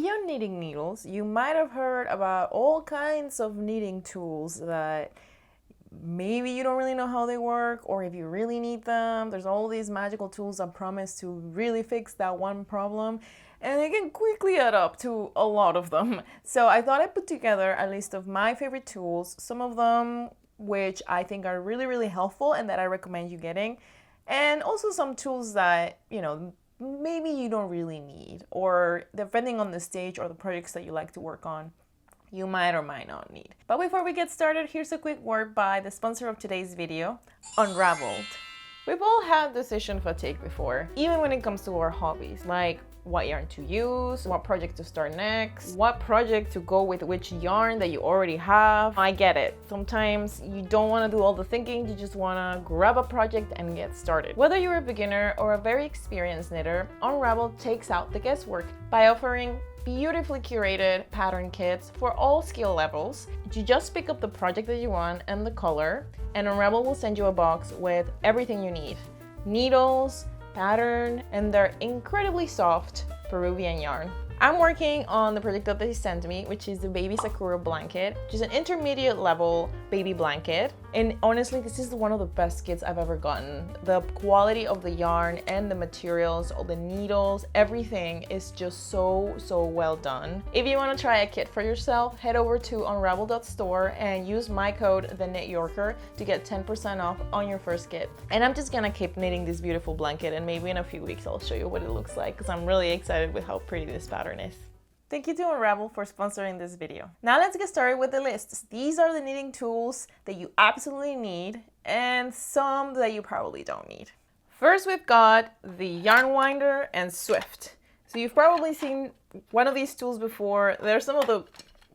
Beyond knitting needles, you might have heard about all kinds of knitting tools that maybe you don't really know how they work, or if you really need them, there's all these magical tools that promise to really fix that one problem, and they can quickly add up to a lot of them. So I thought I'd put together a list of my favorite tools, some of them which I think are really, really helpful and that I recommend you getting, and also some tools that, maybe you don't really need, or depending on the stage or the projects that you like to work on, you might or might not need. But before we get started, here's a quick word by the sponsor of today's video, Unravelled. We've all had decision fatigue before, even when it comes to our hobbies, like what yarn to use, what project to start next, what project to go with which yarn that you already have. I get it. Sometimes you don't want to do all the thinking, you just want to grab a project and get started. Whether you're a beginner or a very experienced knitter, Unravelled takes out the guesswork by offering beautifully curated pattern kits for all skill levels. You just pick up the project that you want and the color, and Unravelled will send you a box with everything you need: needles, pattern, and their incredibly soft Peruvian yarn. I'm working on the project that they sent me, which is the Baby Sakura blanket, which is an intermediate level baby blanket. And honestly, this is one of the best kits I've ever gotten. The quality of the yarn and the materials, all the needles, everything is just so well done. If you want to try a kit for yourself, head over to unravelled.store and use my code TheKnitYorker to get 10% off on your first kit. And I'm just gonna keep knitting this beautiful blanket, and maybe in a few weeks I'll show you what it looks like, because I'm really excited with how pretty this pattern is. Thank you to Unravel for sponsoring this video. Now let's get started with the lists. These are the knitting tools that you absolutely need and some that you probably don't need. First, we've got the yarn winder and Swift. So you've probably seen one of these tools before. They're some of the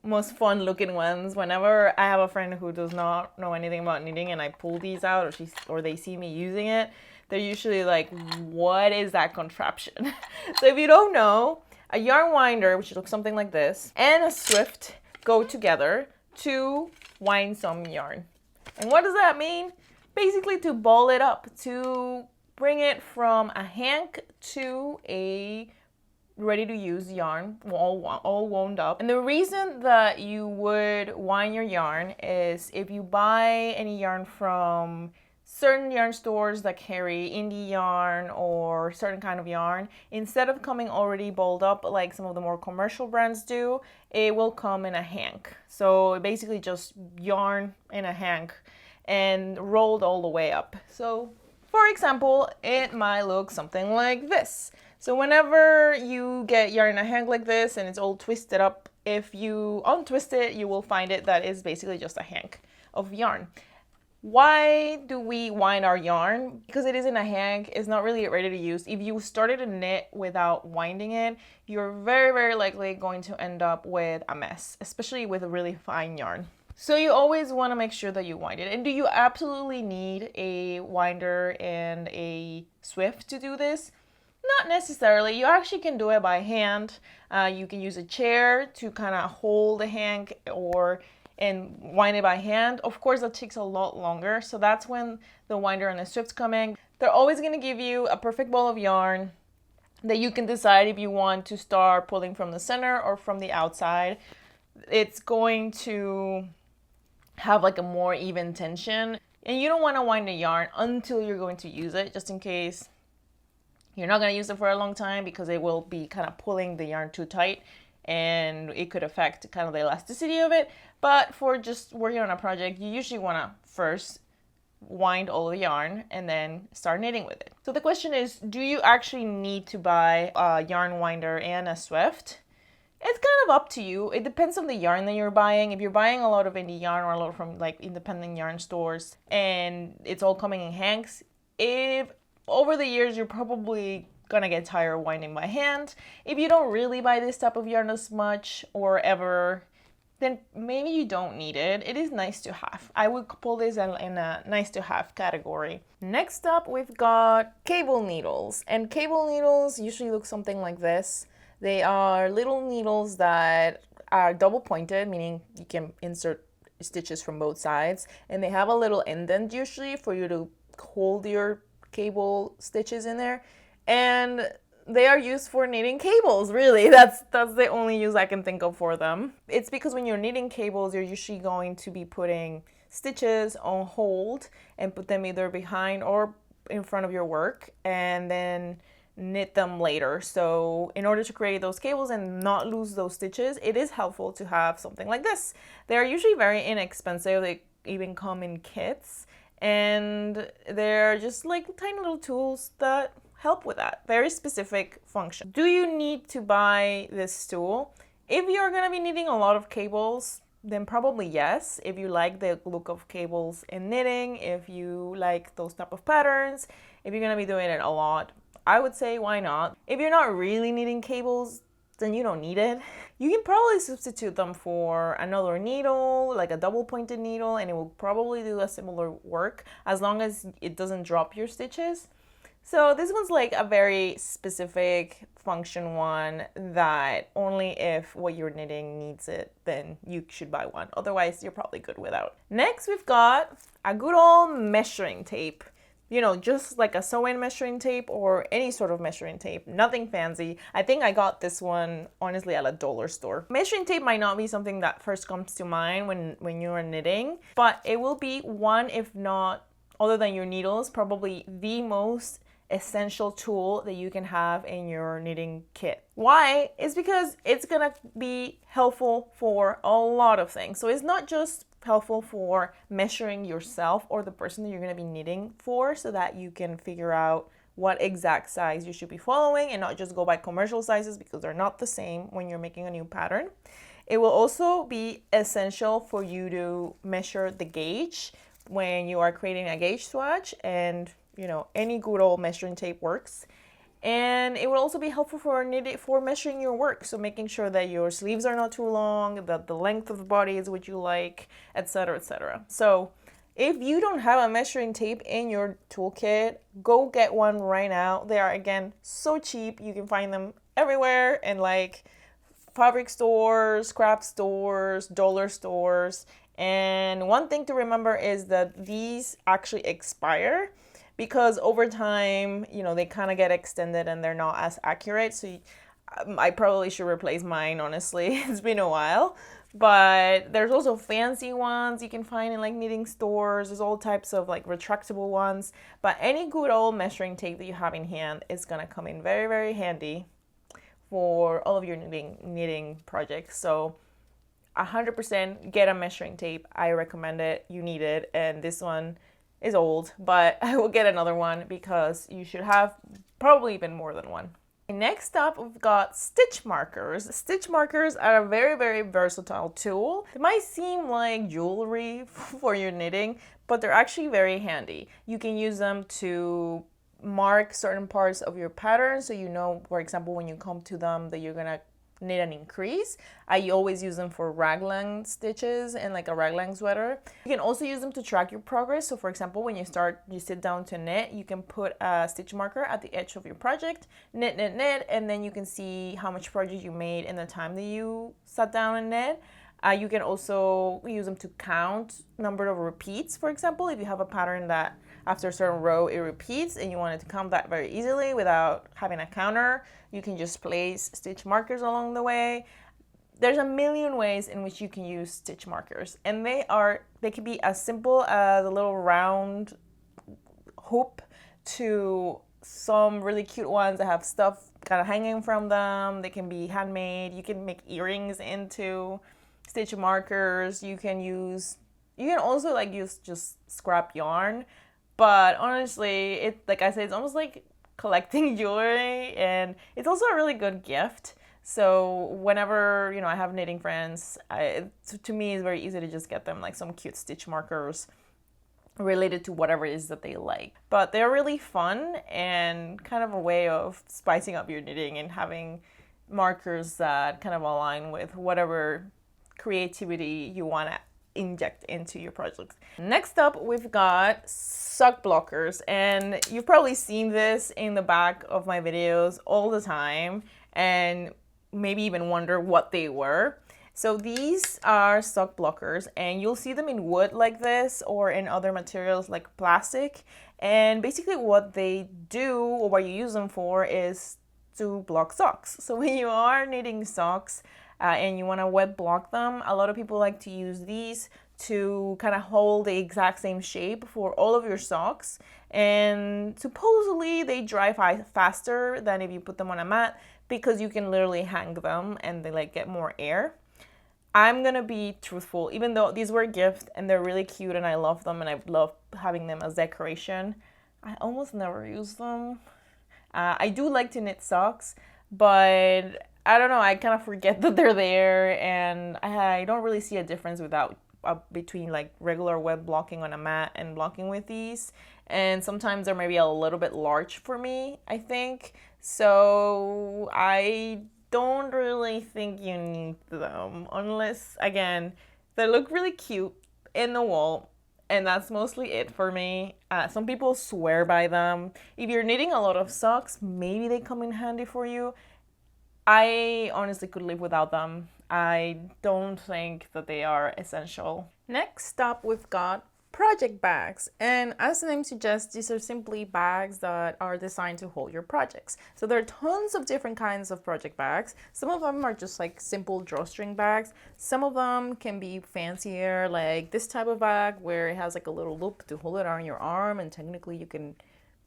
most fun looking ones. Whenever I have a friend who does not know anything about knitting and I pull these out, or they see me using it, they're usually like, what is that contraption? So if you don't know, a yarn winder, which looks something like this, and a Swift go together to wind some yarn. And what does that mean? Basically to ball it up, to bring it from a hank to a ready-to-use yarn, all wound up. And the reason that you would wind your yarn is if you buy any yarn from certain yarn stores that carry indie yarn or certain kind of yarn, instead of coming already balled up like some of the more commercial brands do, it will come in a hank. So basically just yarn in a hank and rolled all the way up. So for example, it might look something like this. So whenever you get yarn in a hank like this and it's all twisted up, if you untwist it, you will find it that is basically just a hank of yarn. Why do we wind our yarn? Because it is in a hank, it's not really ready to use. If you started a knit without winding it, you're very likely going to end up with a mess, especially with a really fine yarn. So you always want to make sure that you wind it. And do you absolutely need a winder and a Swift to do this? Not necessarily. You actually can do it by hand. You can use a chair to kind of hold the hank and wind it by hand. Of course, that takes a lot longer. So that's when the winder and the Swift come in. They're always going to give you a perfect ball of yarn that you can decide if you want to start pulling from the center or from the outside. It's going to have like a more even tension. And you don't want to wind the yarn until you're going to use it, just in case you're not going to use it for a long time, because it will be kind of pulling the yarn too tight and it could affect kind of the elasticity of it. But for just working on a project, you usually want to first wind all the yarn and then start knitting with it. So the question is, do you actually need to buy a yarn winder and a Swift? It's kind of up to you. It depends on the yarn that you're buying. If you're buying a lot of indie yarn or a lot from like independent yarn stores and it's all coming in hanks, if over the years you're probably gonna get tired of winding by hand. If you don't really buy this type of yarn as much or ever, then maybe you don't need it. It is nice to have. I would pull this in a nice to have category. Next up, we've got cable needles. And cable needles usually look something like this. They are little needles that are double pointed, meaning you can insert stitches from both sides. And they have a little indent usually for you to hold your cable stitches in there. And they are used for knitting cables, really. That's the only use I can think of for them. It's because when you're knitting cables, you're usually going to be putting stitches on hold and put them either behind or in front of your work and then knit them later. So in order to create those cables and not lose those stitches, it is helpful to have something like this. They're usually very inexpensive. They even come in kits, and they're just like tiny little tools that help with that very specific function. Do you need to buy this tool? If you're gonna be knitting a lot of cables, then probably yes. If you like the look of cables in knitting, if you like those type of patterns, if you're gonna be doing it a lot, I would say why not. If you're not really knitting cables, then you don't need it. You can probably substitute them for another needle, like a double pointed needle, and it will probably do a similar work as long as it doesn't drop your stitches. So this one's like a very specific function one that only if what you're knitting needs it, then you should buy one. Otherwise, you're probably good without. Next, we've got a good old measuring tape. You know, just like a sewing measuring tape or any sort of measuring tape, nothing fancy. I think I got this one honestly at a dollar store. Measuring tape might not be something that first comes to mind when you're knitting, but it will be one, if not, other than your needles, probably the most essential tool that you can have in your knitting kit. Why? It's because it's gonna be helpful for a lot of things. So it's not just helpful for measuring yourself or the person that you're going to be knitting for, so that you can figure out what exact size you should be following and not just go by commercial sizes, because they're not the same when you're making a new pattern. It will also be essential for you to measure the gauge when you are creating a gauge swatch, and you know, any good old measuring tape works. And it will also be helpful for measuring your work. So making sure that your sleeves are not too long, that the length of the body is what you like, etc., etc. So if you don't have a measuring tape in your toolkit, go get one right now. They are, again, so cheap. You can find them everywhere in like fabric stores, craft stores, dollar stores. And one thing to remember is that these actually expire, because over time, you know, they kind of get extended and they're not as accurate. So I probably should replace mine, honestly. It's been a while. But there's also fancy ones you can find in like knitting stores. There's all types of like retractable ones. But any good old measuring tape that you have in hand is going to come in very, very handy for all of your knitting projects. So 100% get a measuring tape. I recommend it. You need it. And this one is old, but I will get another one because you should have probably even more than one. Next up, we've got stitch markers. Stitch markers are a very, very versatile tool. They might seem like jewelry for your knitting, but they're actually very handy. You can use them to mark certain parts of your pattern, so you know, for example, when you come to them that you're gonna knit an increase. I always use them for raglan stitches and like a raglan sweater. You can also use them to track your progress. So for example, when you sit down to knit, you can put a stitch marker at the edge of your project, knit, knit, knit, and then you can see how much progress you made in the time that you sat down and knit. You can also use them to count number of repeats. For example, if you have a pattern that after a certain row it repeats and you wanted to count that very easily without having a counter, you can just place stitch markers along the way. There's a million ways in which you can use stitch markers, and they can be as simple as a little round hoop to some really cute ones that have stuff kind of hanging from them. They can be handmade. You can make earrings into stitch markers. You can also like use just scrap yarn, but honestly, like I said, it's almost like collecting jewelry, and it's also a really good gift. So whenever, I have knitting friends, to me it's very easy to just get them like some cute stitch markers related to whatever it is that they like. But they're really fun and kind of a way of spicing up your knitting and having markers that kind of align with whatever creativity you want to inject into your project. Next up, we've got sock blockers, and you've probably seen this in the back of my videos all the time and maybe even wonder what they were. So these are sock blockers, and you'll see them in wood like this or in other materials like plastic. And basically what they do, or what you use them for, is to block socks. So when you are knitting socks and you want to wet block them, a lot of people like to use these to kind of hold the exact same shape for all of your socks. And supposedly they dry faster than if you put them on a mat, because you can literally hang them and they like get more air. I'm gonna be truthful, even though these were a gift and they're really cute and I love them and I love having them as decoration, I almost never use them. I do like to knit socks, but I don't know, I kind of forget that they're there, and I don't really see a difference without between like regular web blocking on a mat and blocking with these. And sometimes they're maybe a little bit large for me, I think. So I don't really think you need them unless, again, they look really cute in the wall, and that's mostly it for me. Some people swear by them. If you're knitting a lot of socks, maybe they come in handy for you. I honestly could live without them. I don't think that they are essential. Next up, we've got project bags, and as the name suggests, these are simply bags that are designed to hold your projects. So there are tons of different kinds of project bags. Some of them are just like simple drawstring bags. Some of them can be fancier, like this type of bag where it has like a little loop to hold it on your arm, and technically you can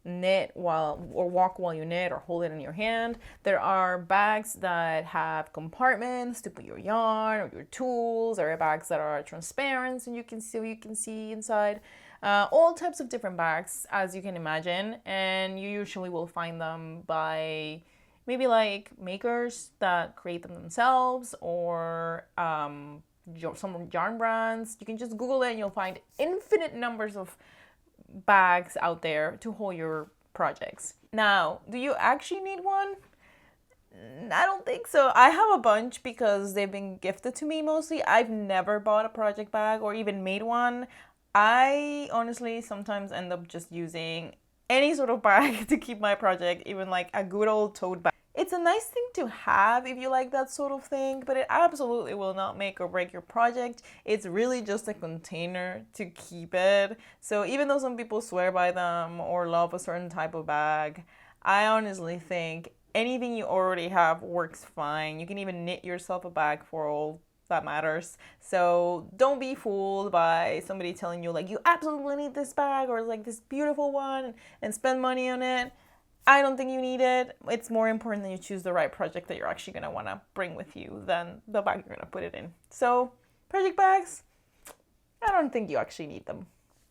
knit while or walk while you knit or hold it in your hand. There are bags that have compartments to put your yarn or your tools. There are bags that are transparent and you can see inside. All types of different bags, as you can imagine, and you usually will find them by maybe like makers that create them themselves, or some yarn brands. You can just Google it and you'll find infinite numbers of bags out there to hold your projects. Now, do you actually need one? I don't think so. I have a bunch because they've been gifted to me mostly. I've never bought a project bag or even made one. I honestly sometimes end up just using any sort of bag to keep my project, even like a good old tote bag. It's a nice thing to have if you like that sort of thing, but it absolutely will not make or break your project. It's really just a container to keep it. So even though some people swear by them or love a certain type of bag, I honestly think anything you already have works fine. You can even knit yourself a bag for all that matters. So don't be fooled by somebody telling you like you absolutely need this bag or like this beautiful one and spend money on it. I don't think you need it. It's more important that you choose the right project that you're actually going to want to bring with you than the bag you're going to put it in. So, project bags, I don't think you actually need them.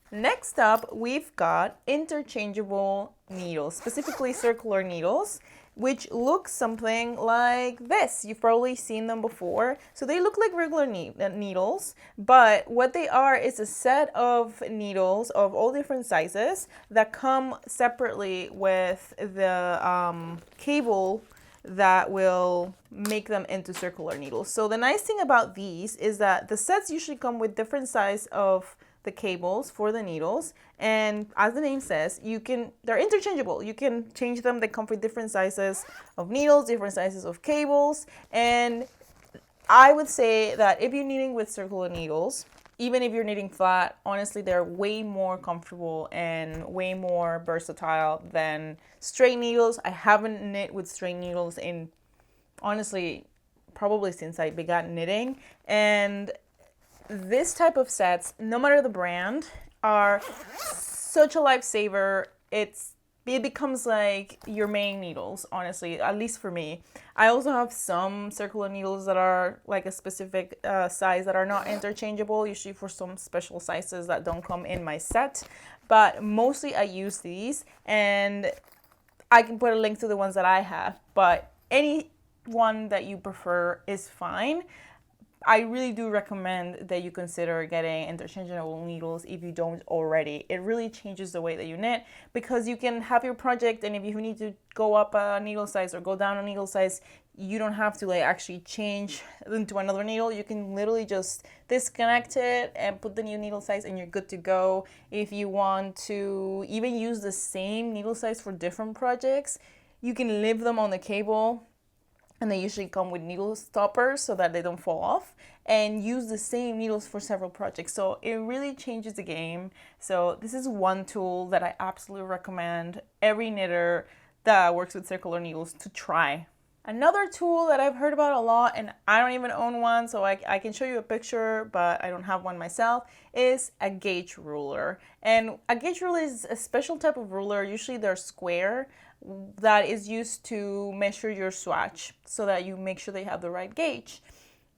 Next up, we've got interchangeable needles, specifically circular needles, which look something like this. You've probably seen them before. So they look like regular needles, but what they are is a set of needles of all different sizes that come separately with the cable that will make them into circular needles. So the nice thing about these is that the sets usually come with different size of the cables for the needles, and as the name says, they're interchangeable. You can change them. They come with different sizes of needles, different sizes of cables, and I would say that if you're knitting with circular needles, even if you're knitting flat, honestly, they're way more comfortable and way more versatile than straight needles. I haven't knit with straight needles in, honestly, probably since I began knitting, and this type of sets, no matter the brand, are such a lifesaver. It becomes like your main needles, honestly, at least for me. I also have some circular needles that are like a specific size that are not interchangeable, usually for some special sizes that don't come in my set. But mostly I use these, and I can put a link to the ones that I have, but any one that you prefer is fine. I really do recommend that you consider getting interchangeable needles if you don't already. It really changes the way that you knit, because you can have your project, and if you need to go up a needle size or go down a needle size, you don't have to like actually change into another needle. You can literally just disconnect it and put the new needle size and you're good to go. If you want to even use the same needle size for different projects, you can leave them on the cable, and they usually come with needle stoppers so that they don't fall off, and use the same needles for several projects. So it really changes the game. So this is one tool that I absolutely recommend every knitter that works with circular needles to try. Another tool that I've heard about a lot, and I don't even own one, so I can show you a picture, but I don't have one myself, is a gauge ruler. And a gauge ruler is a special type of ruler, usually they're square, that is used to measure your swatch so that you make sure they have the right gauge.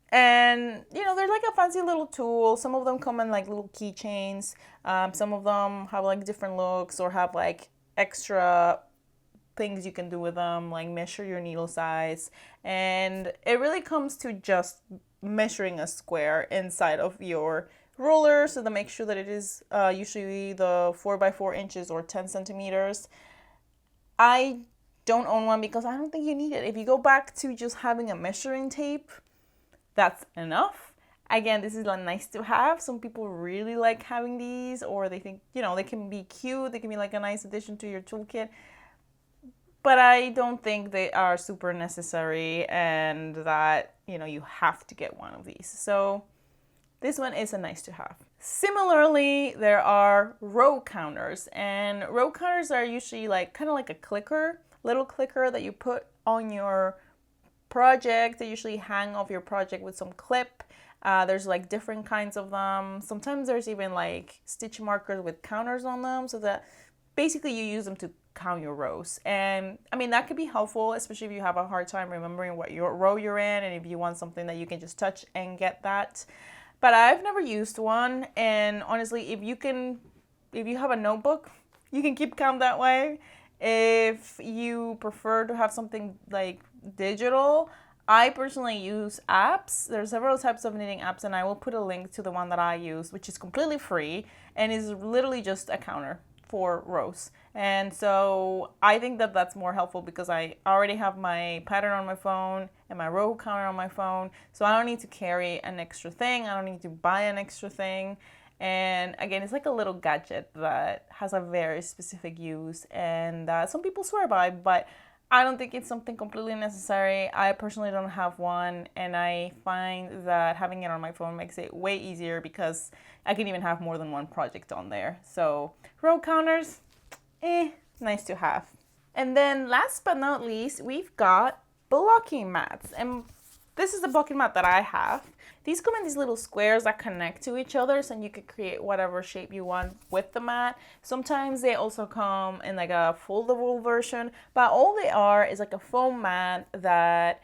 And they're like a fancy little tool. Some of them come in like little keychains. Some of them have like different looks or have like extra things you can do with them, like measure your needle size. And it really comes to just measuring a square inside of your ruler, so to make sure that it is usually the 4x4 inches or 10 centimeters. I don't own one because I don't think you need it. If you go back to just having a measuring tape, that's enough. Again, this is like nice to have. Some people really like having these, or they think, they can be cute. They can be like a nice addition to your toolkit. But I don't think they are super necessary and that, you have to get one of these. So this one is a nice to have. Similarly, there are row counters, and row counters are usually like kind of like a clicker, little clicker that you put on your project. They usually hang off your project with some clip. There's like different kinds of them. Sometimes there's even like stitch markers with counters on them, so that basically you use them to count your rows. And I mean, that could be helpful, especially if you have a hard time remembering what your row you're in, and if you want something that you can just touch and get that. But I've never used one, and honestly, if you have a notebook, you can keep count that way. If you prefer to have something like digital, I personally use apps. There's several types of knitting apps, and I will put a link to the one that I use, which is completely free and is literally just a counter for rows. And so I think that that's more helpful because I already have my pattern on my phone and my row counter on my phone, so I don't need to carry an extra thing. I don't need to buy an extra thing. And again, it's like a little gadget that has a very specific use, and some people swear by, but I don't think it's something completely necessary. I personally don't have one, and I find that having it on my phone makes it way easier because I can even have more than one project on there. So row counters, nice to have. And then last but not least, we've got blocking mats. And this is the blocking mat that I have. These come in these little squares that connect to each other, so you could create whatever shape you want with the mat. Sometimes they also come in like a foldable version, but all they are is like a foam mat that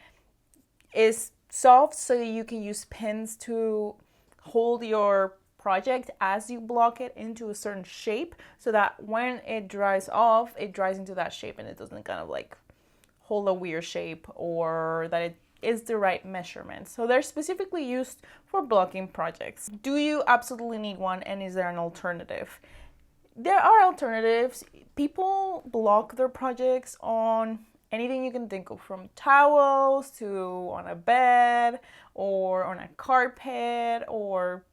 is soft, so you can use pins to hold your project as you block it into a certain shape, so that when it dries off, it dries into that shape and it doesn't kind of like hold a weird shape, or that it is the right measurement. So they're specifically used for blocking projects. Do you absolutely need one, and is there an alternative? There are alternatives. People block their projects on anything you can think of, from towels to on a bed or on a carpet, or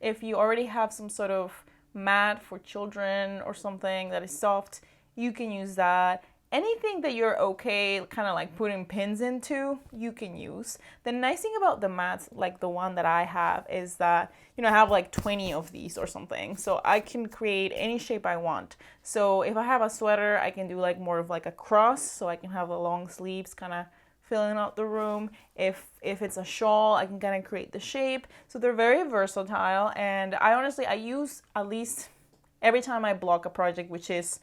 if you already have some sort of mat for children or something that is soft, you can use that. Anything that you're okay kind of like putting pins into, you can use. The nice thing about the mats, like the one that I have, is that, I have like 20 of these or something. So I can create any shape I want. So if I have a sweater, I can do like more of like a cross, so I can have the long sleeves kind of filling out the room. If it's a shawl, I can kind of create the shape. So they're very versatile, and I use at least every time I block a project, which is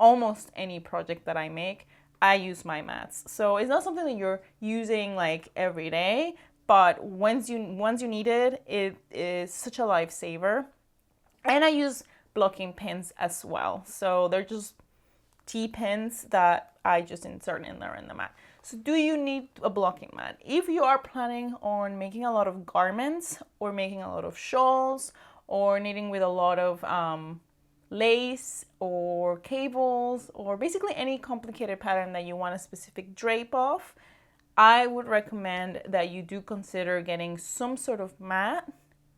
almost any project that I make, I use my mats. So it's not something that you're using like every day, but once you need it, it is such a lifesaver. And I use blocking pins as well. So they're just T-pins that I just insert in there in the mat. So do you need a blocking mat? If you are planning on making a lot of garments, or making a lot of shawls, or knitting with a lot of lace or cables, or basically any complicated pattern that you want a specific drape of, I would recommend that you do consider getting some sort of mat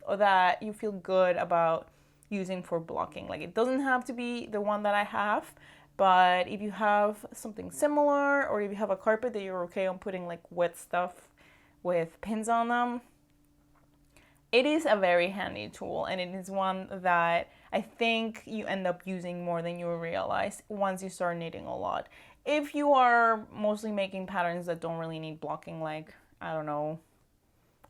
that you feel good about using for blocking. Like, it doesn't have to be the one that I have, but if you have something similar, or if you have a carpet that you're okay on putting like wet stuff with pins on them, it is a very handy tool, and it is one that I think you end up using more than you realize once you start knitting a lot. if you are mostly making patterns that don't really need blocking, like, I don't know,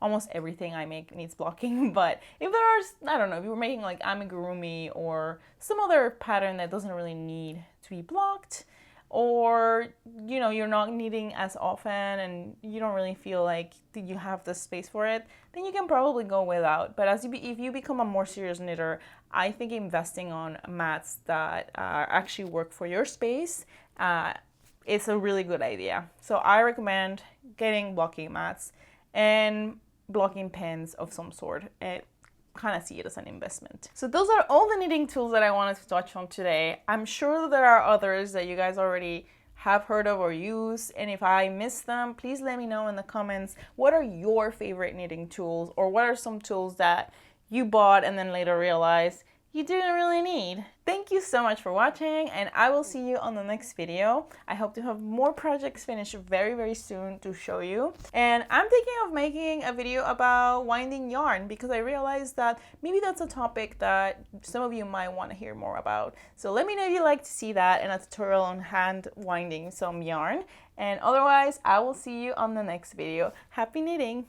almost everything I make needs blocking, but if there are, I don't know, if you were making like amigurumi or some other pattern that doesn't really need to be blocked, or you know, you're not knitting as often and you don't really feel like you have the space for it, then you can probably go without. But if you become a more serious knitter, I think investing on mats that actually work for your space is a really good idea. So I recommend getting blocking mats and blocking pins of some sort. Kind of see it as an investment. So those are all the knitting tools that I wanted to touch on today. I'm sure that there are others that you guys already have heard of or use, and if I missed them, please let me know in the comments. What are your favorite knitting tools, or what are some tools that you bought and then later realized you didn't really need? Thank you so much for watching, and I will see you on the next video. I hope to have more projects finished very, very soon to show you. And I'm thinking of making a video about winding yarn, because I realized that maybe that's a topic that some of you might want to hear more about. So let me know if you'd like to see that and a tutorial on hand winding some yarn. And otherwise, I will see you on the next video. Happy knitting!